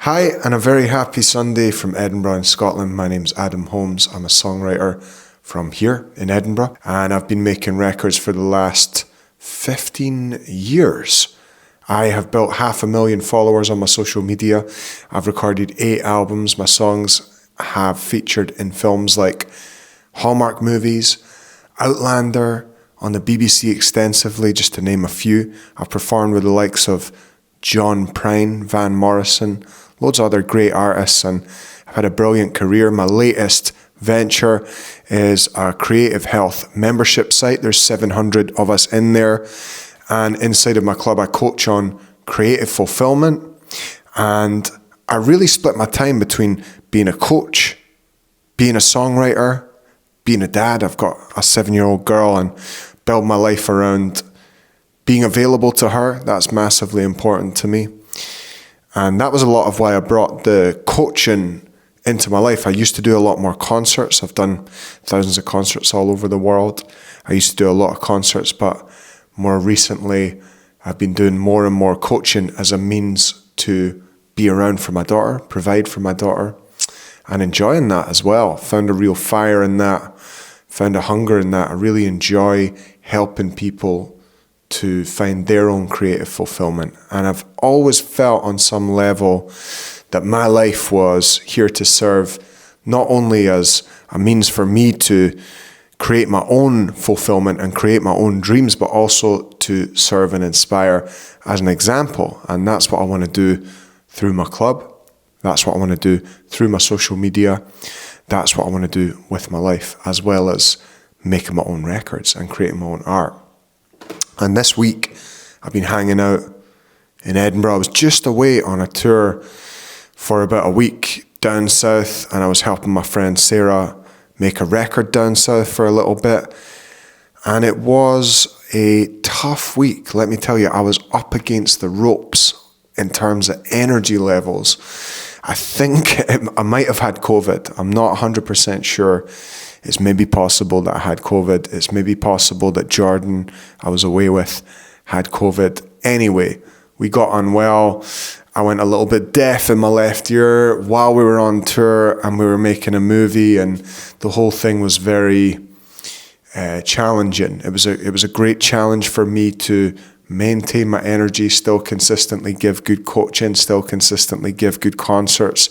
Hi, and a very happy Sunday from Edinburgh in Scotland. My name's Adam Holmes. I'm a songwriter from here in Edinburgh, and I've been making records for the last 15 years. I have built 500,000 followers on my social media. I've recorded 8 albums. My songs have featured in films like Hallmark movies, Outlander, on the BBC extensively, just to name a few. I've performed with the likes of John Prine, Van Morrison, loads of other great artists, and I've had a brilliant career. My latest venture is a creative health membership site. There's 700 of us in there, and inside of my club I coach on creative fulfillment, and I really split my time between being a coach, being a songwriter, being a dad. I've got a 7-year-old girl and build my life around being available to her. That's massively important to me. And that was a lot of why I brought the coaching into my life. I used to do a lot more concerts. I've done thousands of concerts all over the world. I used to do a lot of concerts, but more recently, I've been doing more and more coaching as a means to be around for my daughter, provide for my daughter, and enjoying that as well. Found a real fire in that, found a hunger in that. I really enjoy helping people to find their own creative fulfillment. And I've always felt on some level that my life was here to serve not only as a means for me to create my own fulfillment and create my own dreams, but also to serve and inspire as an example. And that's what I want to do through my club. That's what I want to do through my social media. That's what I want to do with my life, as well as making my own records and creating my own art. And this week, I've been hanging out in Edinburgh. I was just away on a tour for about a week down south, and I was helping my friend Sarah make a record down south for a little bit. And it was a tough week, let me tell you. I was up against the ropes in terms of energy levels. I think I might have had COVID. I'm not 100% sure. It's maybe possible that I had COVID. It's maybe possible that Jordan, I was away with, had COVID. Anyway, we got unwell. I went a little bit deaf in my left ear while we were on tour, and we were making a movie, and the whole thing was very challenging. It was a great challenge for me to maintain my energy, still consistently give good coaching, still consistently give good concerts,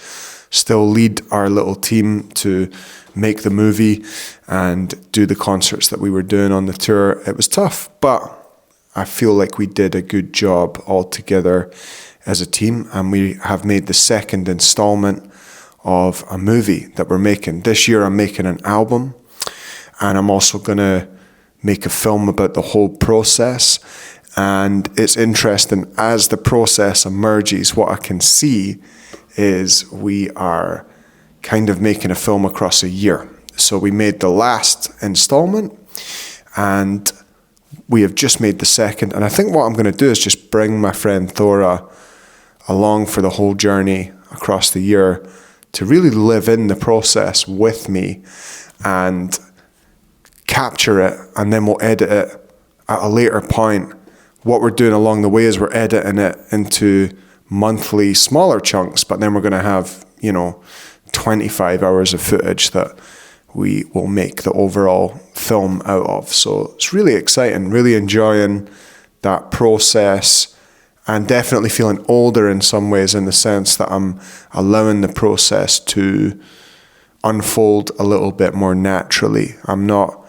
still lead our little team to make the movie and do the concerts that we were doing on the tour. It was tough, but I feel like we did a good job all together as a team, and we have made the second installment of a movie that we're making. This year I'm making an album, and I'm also going to make a film about the whole process. And it's interesting, as the process emerges, what I can see is we are kind of making a film across a year. So we made the last installment, and we have just made the second. And I think what I'm going to do is just bring my friend Thora along for the whole journey across the year to really live in the process with me and capture it, and then we'll edit it at a later point. What we're doing along the way is we're editing it into monthly smaller chunks, but then we're going to have, 25 hours of footage that we will make the overall film out of. So it's really exciting, really enjoying that process, and definitely feeling older in some ways, in the sense that I'm allowing the process to unfold a little bit more naturally. I'm not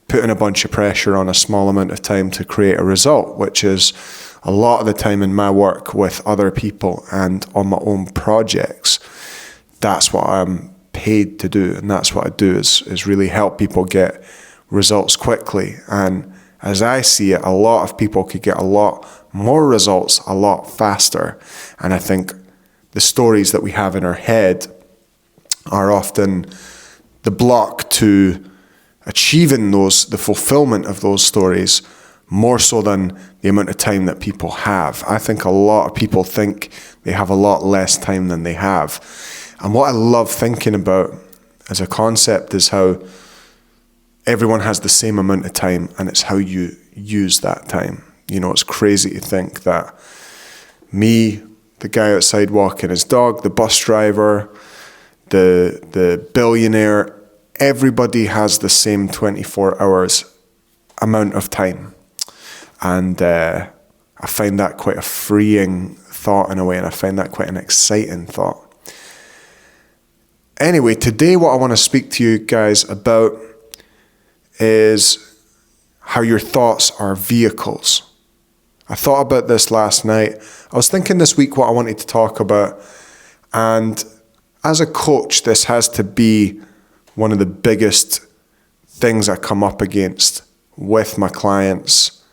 putting a bunch of pressure on a small amount of time to create a result, which is a lot of the time in my work with other people and on my own projects. That's what I'm paid to do, and that's what I do, is really help people get results quickly. And as I see it, a lot of people could get a lot more results a lot faster. And I think the stories that we have in our head are often the block to achieving the fulfillment of those stories, more so than the amount of time that people have. I think a lot of people think they have a lot less time than they have. And what I love thinking about as a concept is how everyone has the same amount of time, and it's how you use that time. It's crazy to think that me the guy outside walking his dog, the bus driver, the billionaire, everybody has the same 24 hours amount of time. And I find that quite a freeing thought in a way, and I find that quite an exciting thought. Anyway, today what I want to speak to you guys about is how your thoughts are vehicles. I thought about this last night. I was thinking this week what I wanted to talk about, and as a coach, this has to be one of the biggest things I come up against with my clients,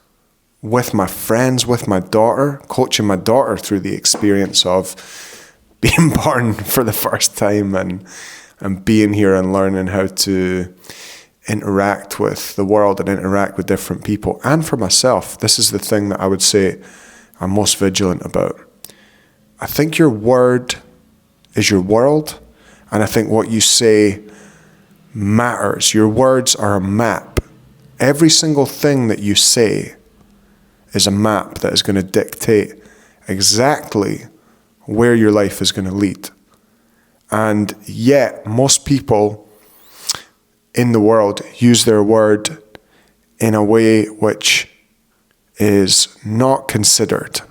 with my friends, with my daughter, coaching my daughter through the experience of being born for the first time and being here and learning how to interact with the world and interact with different people. And for myself, this is the thing that I would say I'm most vigilant about. I think your word is your world, and I think what you say matters. Your words are a map. Every single thing that you say is a map that is going to dictate exactly where your life is going to lead. And yet, most people in the world use their word in a way which is not considered.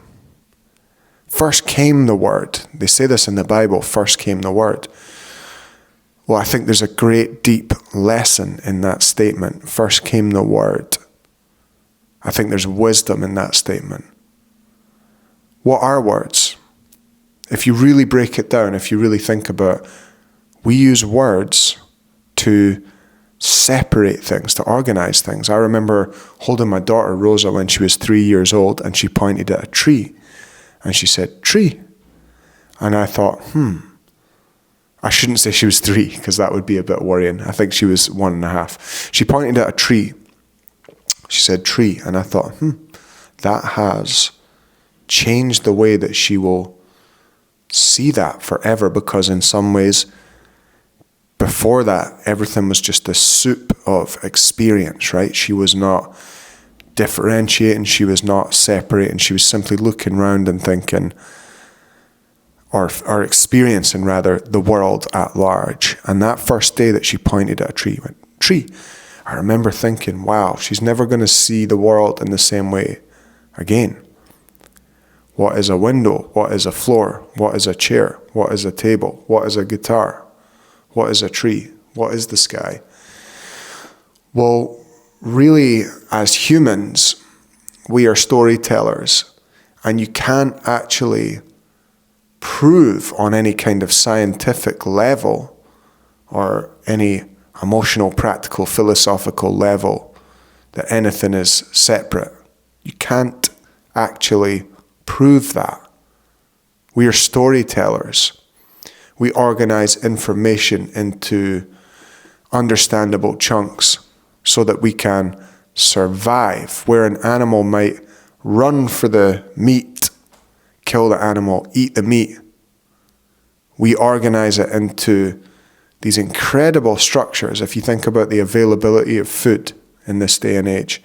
First came the word. They say this in the Bible, first came the word. Well, I think there's a great deep lesson in that statement. First came the word. I think there's wisdom in that statement. What are words? If you really break it down, if you really think about it, we use words to separate things, to organize things. I remember holding my daughter Rosa when she was 3 years old, and she pointed at a tree and she said, "Tree." And I thought, I shouldn't say she was 3 because that would be a bit worrying. I think she was 1.5. She pointed at a tree. She said, "Tree." And I thought, that has changed the way that she will see that forever, because in some ways, before that, everything was just a soup of experience, right? She was not differentiating, she was not separating, she was simply looking around and thinking, or experiencing rather, the world at large. And that first day that she pointed at a tree, went, "Tree," I remember thinking, wow, she's never going to see the world in the same way again. What is a window? What is a floor? What is a chair? What is a table? What is a guitar? What is a tree? What is the sky? Well, really, as humans, we are storytellers, and you can't actually prove on any kind of scientific level or any emotional, practical, philosophical level that anything is separate. You can't actually prove that. We are storytellers. We organize information into understandable chunks so that we can survive. Where an animal might run for the meat, kill the animal, eat the meat, we organize it into these incredible structures. If you think about the availability of food in this day and age,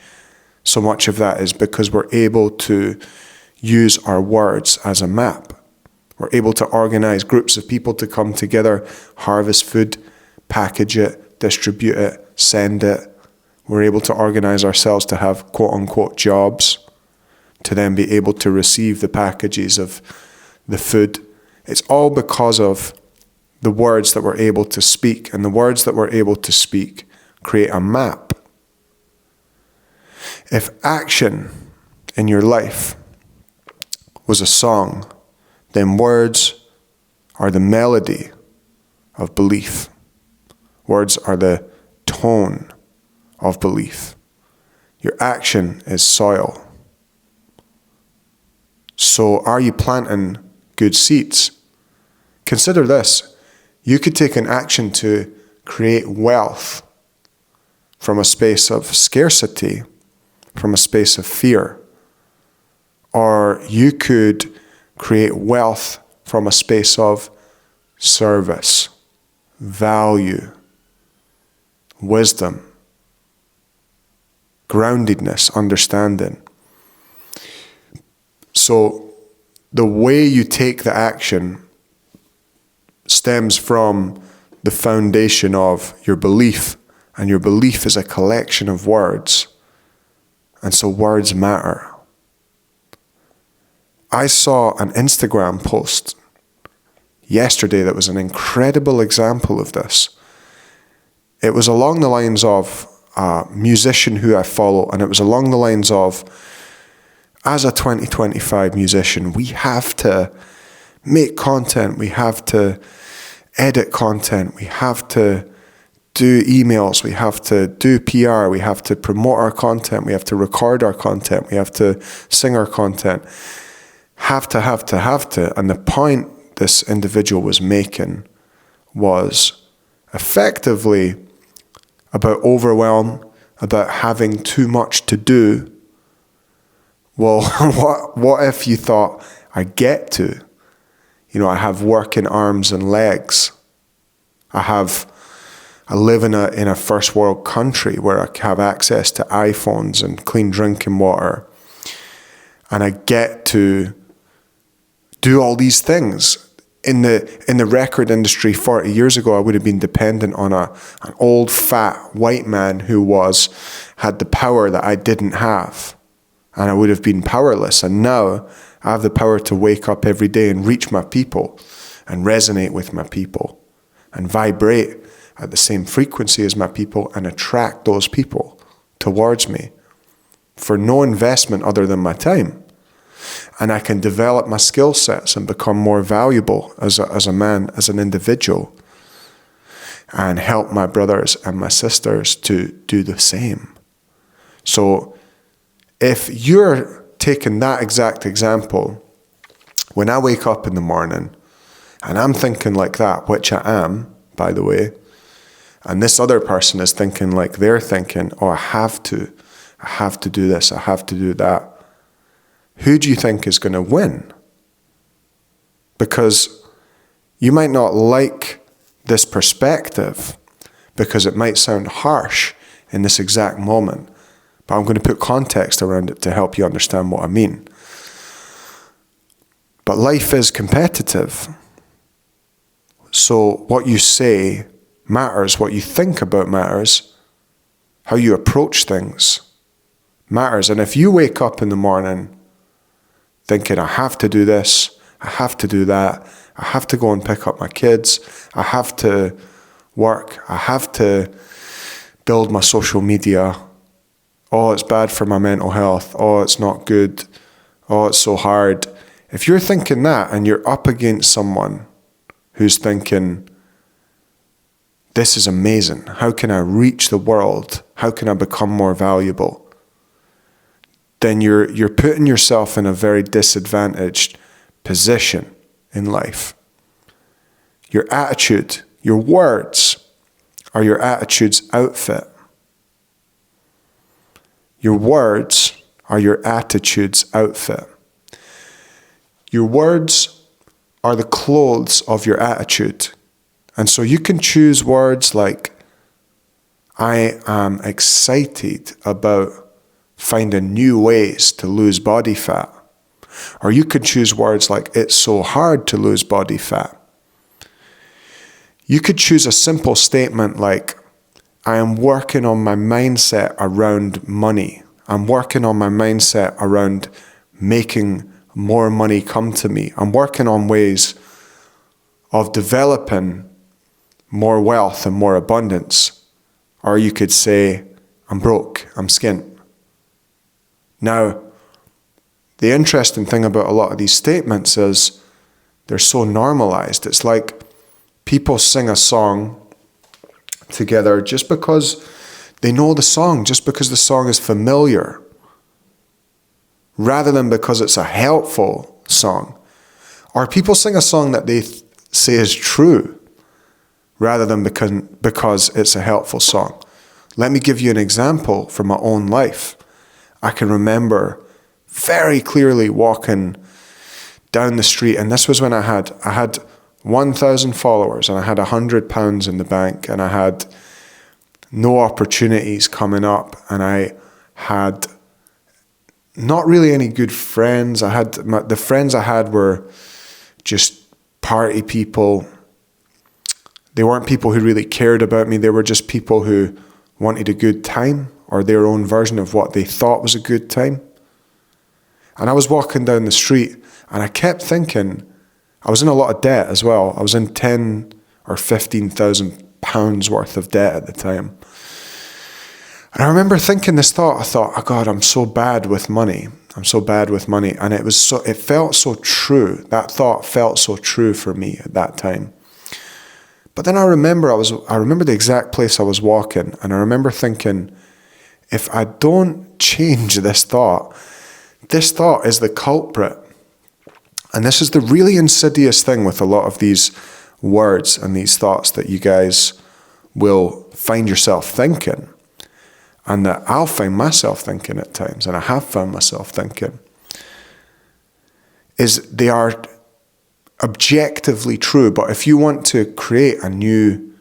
so much of that is because we're able to use our words as a map. We're able to organize groups of people to come together, harvest food, package it, distribute it, send it. We're able to organize ourselves to have quote-unquote jobs, to then be able to receive the packages of the food. It's all because of the words that we're able to speak, and the words that we're able to speak create a map. If action in your life was a song, then words are the melody of belief. Words are the tone of belief. Your action is soil. So are you planting good seeds? Consider this. You could take an action to create wealth from a space of scarcity, from a space of fear. Or you could create wealth from a space of service, value, wisdom, groundedness, understanding. So the way you take the action stems from the foundation of your belief, and your belief is a collection of words, and so words matter. I saw an Instagram post yesterday that was an incredible example of this. It was along the lines of a musician who I follow, and it was along the lines of, as a 2025 musician, we have to make content, we have to edit content, we have to do emails, we have to do PR, we have to promote our content, we have to record our content, we have to sing our content. Have to. And the point this individual was making was effectively about overwhelm, about having too much to do. Well, what if you thought, I get to? You know, I have working arms and legs. I live in a first world country where I have access to iPhones and clean drinking water. And I get to do all these things. In the record industry 40 years ago, I would have been dependent on an old fat white man who had the power that I didn't have. And I would have been powerless. And now I have the power to wake up every day and reach my people and resonate with my people and vibrate at the same frequency as my people and attract those people towards me for no investment other than my time. And I can develop my skill sets and become more valuable as a man, as an individual, and help my brothers and my sisters to do the same. So if you're taking that exact example, when I wake up in the morning and I'm thinking like that, which I am, by the way, and this other person is thinking like they're thinking, oh, I have to do this, I have to do that. Who do you think is going to win? Because you might not like this perspective because it might sound harsh in this exact moment, but I'm going to put context around it to help you understand what I mean. But life is competitive. So what you say matters, what you think about matters, how you approach things matters. And if you wake up in the morning thinking, I have to do this, I have to do that, I have to go and pick up my kids, I have to work, I have to build my social media, oh, it's bad for my mental health, oh, it's not good, oh, it's so hard. If you're thinking that and you're up against someone who's thinking, this is amazing, how can I reach the world, how can I become more valuable? Then you're putting yourself in a very disadvantaged position in life. Your attitude, your words are your attitude's outfit. Your words are your attitude's outfit. Your words are the clothes of your attitude. And so you can choose words like, I am excited about finding new ways to lose body fat. Or you could choose words like, it's so hard to lose body fat. You could choose a simple statement like, I am working on my mindset around money. I'm working on my mindset around making more money come to me. I'm working on ways of developing more wealth and more abundance. Or you could say, I'm broke, I'm skint. Now, the interesting thing about a lot of these statements is they're so normalized. It's like people sing a song together just because they know the song, just because the song is familiar, rather than because it's a helpful song. Or people sing a song that they say is true, rather than because it's a helpful song. Let me give you an example from my own life. I can remember very clearly walking down the street, and this was when I had 1,000 followers and I had £100 in the bank and I had no opportunities coming up and I had not really any good friends. The friends I had were just party people. They weren't people who really cared about me. They were just people who wanted a good time, or their own version of what they thought was a good time. And I was walking down the street and I kept thinking, I was in a lot of debt as well. I was in 10 or 15,000 pounds worth of debt at the time. And I remember thinking this thought, I thought, oh God, I'm so bad with money. I'm so bad with money. And it felt so true. That thought felt so true for me at that time. But then I remember the exact place I was walking, and I remember thinking, if I don't change this thought is the culprit. And this is the really insidious thing with a lot of these words and these thoughts that you guys will find yourself thinking, and that I'll find myself thinking at times, and I have found myself thinking, is they are objectively true. But if you want to create a new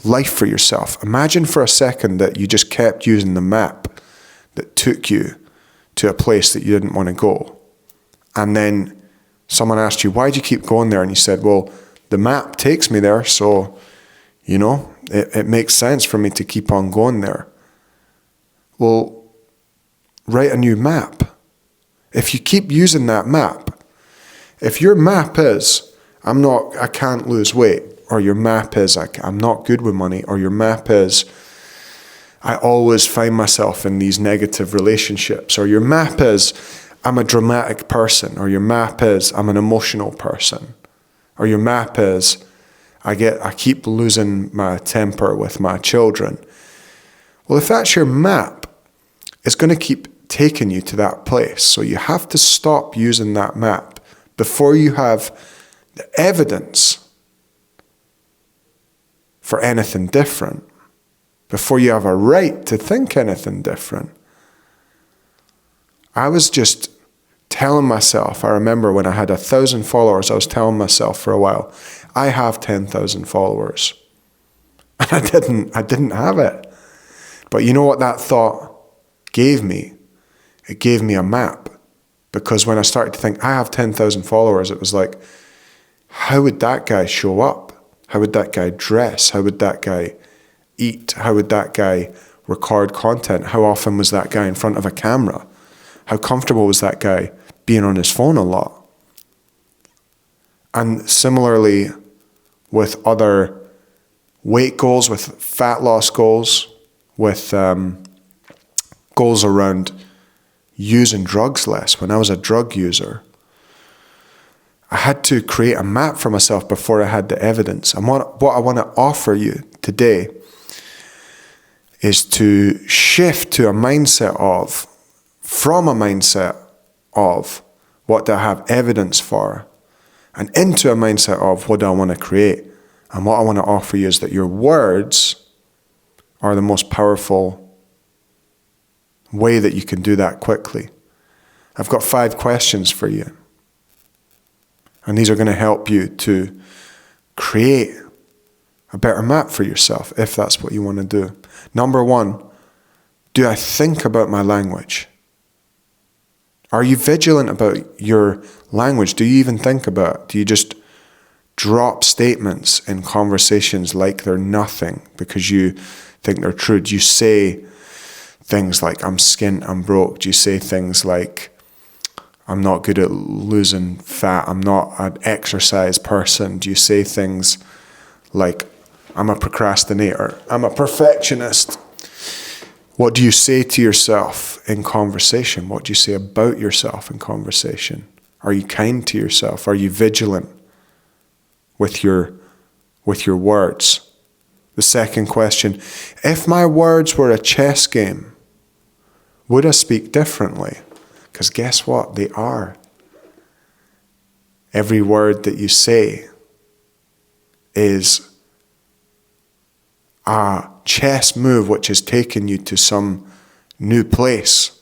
life for yourself, imagine for a second that you just kept using the map that took you to a place that you didn't want to go. And then someone asked you, why do you keep going there? And you said, well, the map takes me there, so, it makes sense for me to keep on going there. Well, write a new map. If you keep using that map, if your map is, I can't lose weight, or your map is, I'm not good with money, or your map is, I always find myself in these negative relationships, or your map is, I'm a dramatic person, or your map is, I'm an emotional person, or your map is, I keep losing my temper with my children. Well, if that's your map, it's going to keep taking you to that place. So you have to stop using that map before you have the evidence for anything different, before you have a right to think anything different. I was just telling myself, I remember when I had 1,000 followers, I was telling myself for a while, I have 10,000 followers. And I didn't have it. But you know what that thought gave me? It gave me a map. Because when I started to think, I have 10,000 followers, it was like, how would that guy show up? How would that guy dress? How would that guy eat? How would that guy record content? How often was that guy in front of a camera? How comfortable was that guy being on his phone a lot? And similarly with other weight goals, with fat loss goals, with goals around using drugs less. When I was a drug user, I had to create a map for myself before I had the evidence. And what I want to offer you today is to shift to from a mindset of what do I have evidence for, and into a mindset of what do I want to create. And what I want to offer you is that your words are the most powerful way that you can do that quickly. I've got 5 questions for you. And these are going to help you to create a better map for yourself, if that's what you want to do. Number 1, do I think about my language? Are you vigilant about your language? Do you even think about it? Do you just drop statements in conversations like they're nothing because you think they're true? Do you say things like, I'm skint, I'm broke? Do you say things like, I'm not good at losing fat, I'm not an exercise person? Do you say things like, I'm a procrastinator, I'm a perfectionist? What do you say to yourself in conversation? What do you say about yourself in conversation? Are you kind to yourself? Are you vigilant with your words? The second question, if my words were a chess game, would I speak differently? Because guess what? They are. Every word that you say is a chess move which has taken you to some new place.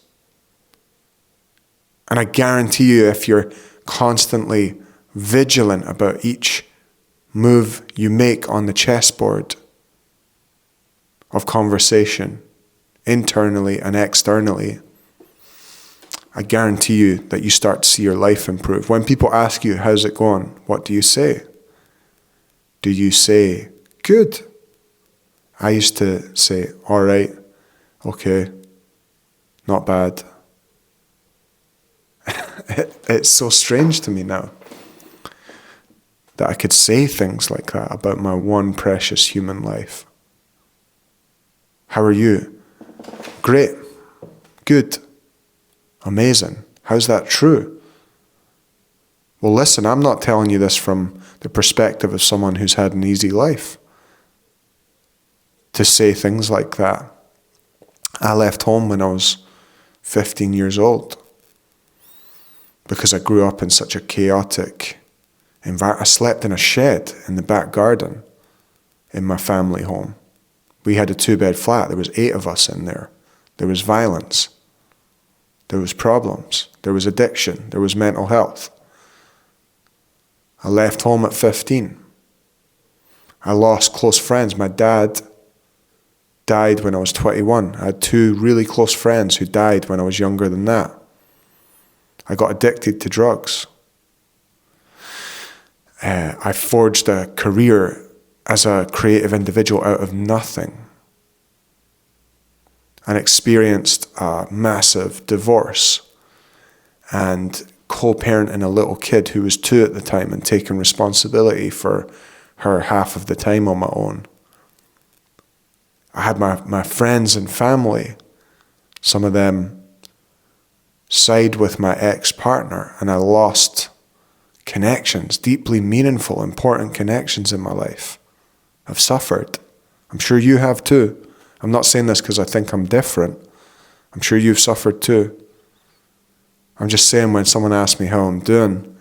And I guarantee you, if you're constantly vigilant about each move you make on the chessboard of conversation, internally and externally, I guarantee you that you start to see your life improve. When people ask you, how's it going? What do you say? Do you say, good? I used to say, all right, okay, not bad. It's so strange to me now that I could say things like that about my one precious human life. How are you? Great. Good. Amazing. How's that true? Well, listen, I'm not telling you this from the perspective of someone who's had an easy life. To say things like that. I left home when I was 15 years old because I grew up in such a chaotic environment. I slept in a shed in the back garden in my family home. We had a 2-bed flat. There was 8 of us in there. There was violence. There was problems. There was addiction. There was mental health. I left home at 15. I lost close friends. My dad died when I was 21. I had 2 really close friends who died when I was younger than that. I got addicted to drugs. I forged a career as a creative individual out of nothing and experienced a massive divorce and co-parenting a little kid who was 2 at the time and taking responsibility for her half of the time on my own. I had my friends and family, some of them side with my ex-partner, and I lost connections, deeply meaningful, important connections in my life. I've suffered. I'm sure you have too. I'm not saying this because I think I'm different. I'm sure you've suffered too. I'm just saying when someone asks me how I'm doing,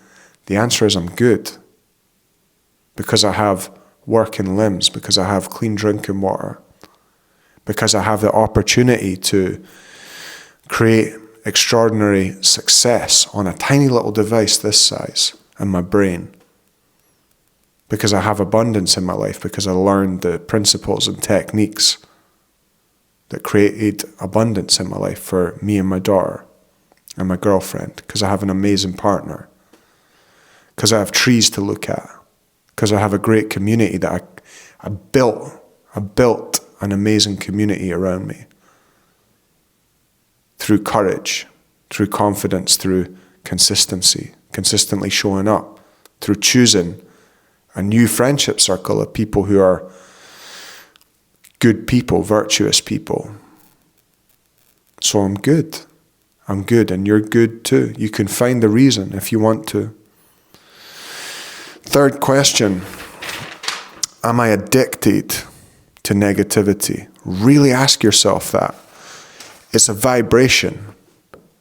the answer is I'm good. Because I have working limbs, because I have clean drinking water, because I have the opportunity to create extraordinary success on a tiny little device this size in my brain. Because I have abundance in my life, because I learned the principles and techniques that created abundance in my life for me and my daughter and my girlfriend, because I have an amazing partner, because I have trees to look at, because I have a great community that I built an amazing community around me. Through courage, through confidence, through consistency, consistently showing up, through choosing a new friendship circle of people who are good people, virtuous people. So I'm good, and you're good too. You can find the reason if you want to. Third question, am I addicted to negativity? Really ask yourself that. It's a vibration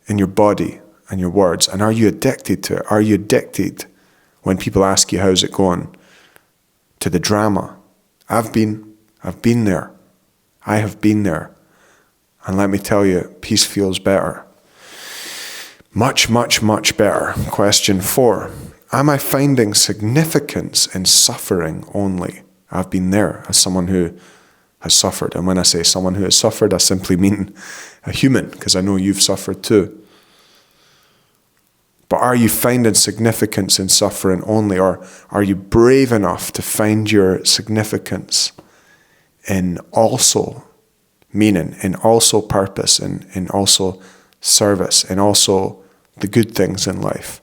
in your body and your words. And are you addicted to it? Are you addicted when people ask you, how's it going? To the drama. I've been there. I have been there. And let me tell you, peace feels better. Much, much, much better. Question 4. Am I finding significance in suffering only? I've been there as someone who has suffered. And when I say someone who has suffered, I simply mean a human, because I know you've suffered too. But are you finding significance in suffering only, or are you brave enough to find your significance in also meaning, in also purpose, in also service, in also the good things in life?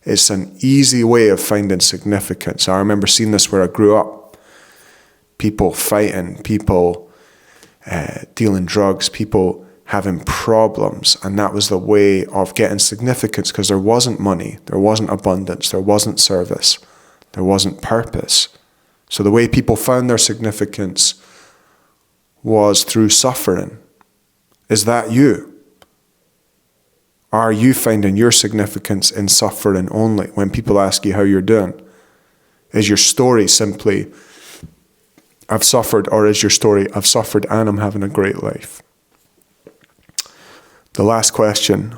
It's an easy way of finding significance. I remember seeing this where I grew up. People fighting, people dealing drugs, people having problems. And that was the way of getting significance, because there wasn't money, there wasn't abundance, there wasn't service, there wasn't purpose. So the way people found their significance was through suffering. Is that you? Are you finding your significance in suffering only when people ask you how you're doing? Is your story simply, I've suffered, or is your story, I've suffered and I'm having a great life? The last question,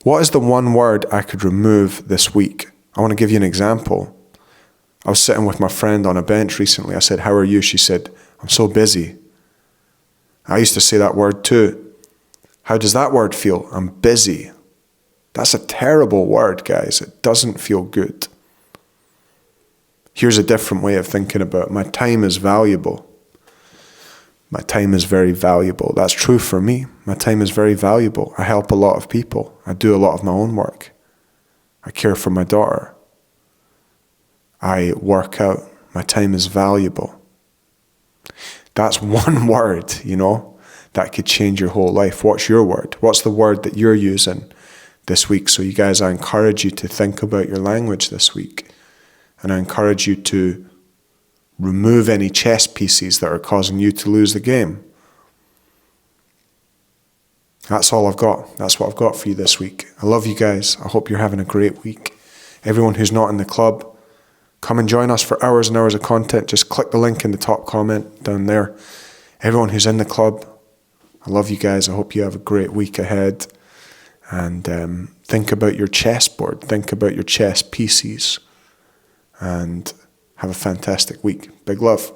what is the one word I could remove this week? I want to give you an example. I was sitting with my friend on a bench recently. I said, how are you? She said, I'm so busy. I used to say that word too. How does that word feel? I'm busy. That's a terrible word, guys. It doesn't feel good. Here's a different way of thinking about it. My time is valuable. My time is very valuable. That's true for me. My time is very valuable. I help a lot of people. I do a lot of my own work. I care for my daughter. I work out. My time is valuable. That's one word, that could change your whole life. What's your word? What's the word that you're using this week? So you guys, I encourage you to think about your language this week. And I encourage you to remove any chess pieces that are causing you to lose the game. That's all I've got. That's what I've got for you this week. I love you guys. I hope you're having a great week. Everyone who's not in the club, come and join us for hours and hours of content. Just click the link in the top comment down there. Everyone who's in the club, I love you guys. I hope you have a great week ahead. And think about your chessboard. Think about your chess pieces. And have a fantastic week. Big love.